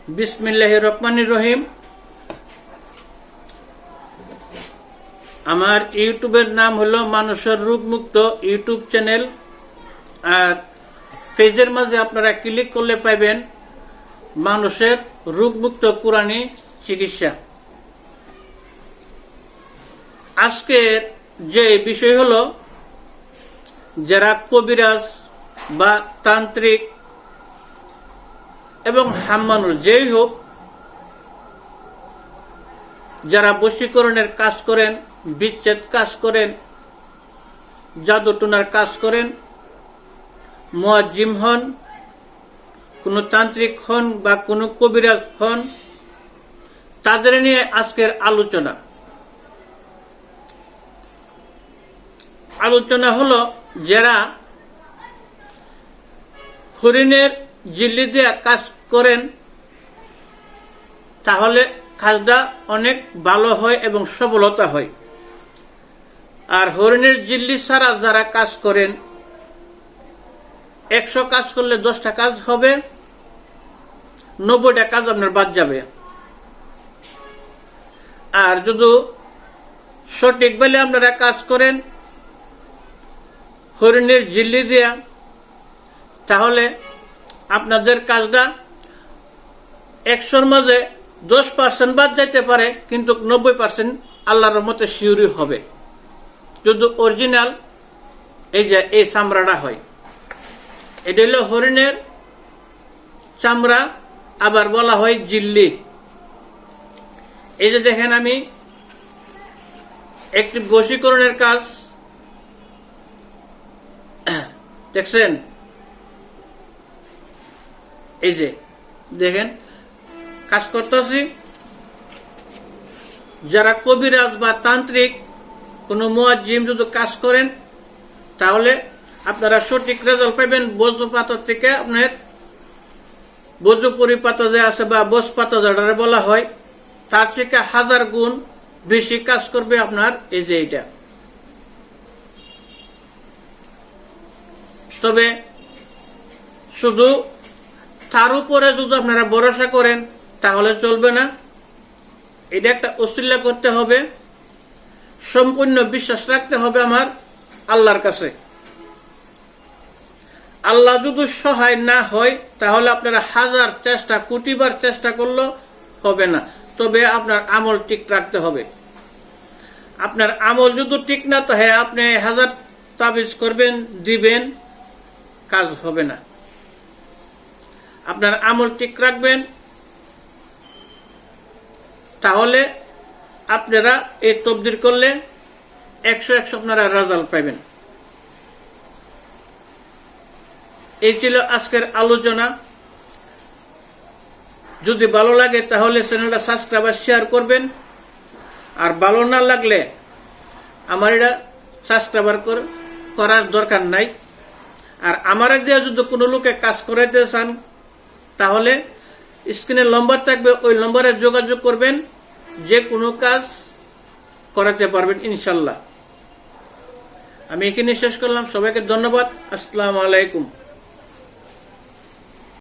বিসমিল্লাহির রহমানির রহিম। আমার ইউটিউবের নাম হলো মানুষের রোগমুক্ত ইউটিউব চ্যানেল। আর পেজের মাঝে আপনারা ক্লিক করলে পাবেন মানুষের রোগমুক্ত কোরআনী চিকিৎসা। আজকের যে বিষয় হলো, যারা কবিরাজ বা তান্ত্রিক এবং হাম্মানুর যেই হোক, যারা বশীকরণের কাজ করেন, বিচ্ছেদ কাজ করেন, জাদুটোনার কাজ করেন, মুয়াজ্জিম হন, কোন তান্ত্রিক হন বা কোন কবিরাজ হন, তাদের নিয়ে আজকের আলোচনা হলো, যারা হরিণের জিল্লি দিয়ে কাজ করেন, তাহলে কাজটা অনেক ভালো হয় এবং সফলতা হয়। আর হরিণের জিল্লি ছাড়া যারা কাজ করেন, 100 কাজ করলে 10টা কাজ হবে, 90টা কাজ আপনার বাদ যাবে। আর যদি সঠিকভাবে আপনারা কাজ করেন হরিণের জিল্লি দিয়া, তাহলে আপনাদের কাজটা 100-র মাঝে 10% বাদ যাইতে পারে, কিন্তু 90% আল্লাহর রহমতে শিওরি হবে, যদি অরিজিনাল এই চামড়াটা হয়। এটা হলো হরিণের চামড়া, আবার বলা হয় জিল্লি। এই যে দেখেন, আমি একটি বশীকরণের কাজ দেখছেন, এই যে দেখেন কাজ করতেছি। যারা কবিরাজ বা তান্ত্রিক, কোন মুয়াজ্জিম যদি কাজ করেন, তাহলে আপনারা সঠিক রেজাল্ট পাবেন। বজ্র পাতা থেকে আপনার বজ্রপুরি পাতা যে আছে বা বস পাতা যেটা বলা হয়, তার থেকে 1000 গুণ বেশি কাজ করবে আপনার এই যে এইটা। তবে শুধু তার উপরে যদি আপনারা ভরসা করেন তাহলে চলবে না, এটা একটা উসিলা করতে হবে, সম্পূর্ণ বিশ্বাস রাখতে হবে আমার আল্লাহর কাছে। আল্লাহ যদি সহায় না হয়, তাহলে আপনারা 1000 চেষ্টা, কোটিবার চেষ্টা করলেও হবে না। তবে আপনার আমল ঠিক রাখতে হবে। আপনার আমল যদি ঠিক না থাকে, আপনি 1000 তাবিজ করবেন, দিবেন, কাজ হবে না। আপনার আমল ঠিক রাখবেন, তাহলে আপনারা এই তবদির করলে 100 আপনারা রেজাল্ট পাবেন। এই ছিল আজকের আলোচনা। যদি ভালো লাগে তাহলে চ্যানেলটা সাবস্ক্রাইব আর শেয়ার করবেন। আর ভালো না লাগলে আমার এটা সাবস্ক্রাইব করার দরকার নাই। আর আমার দিয়ে যদি কোনো লোকে কাজ করাইতে চান, তাহলে স্ক্রিনে নম্বর থাকবে, ওই নম্বরে যোগাযোগ করবেন, যে কোনো কাজ করাতে পারবেন ইনশাল্লাহ। আমি এখানে শেষ করলাম। সবাইকে ধন্যবাদ। আসসালামু আলাইকুম।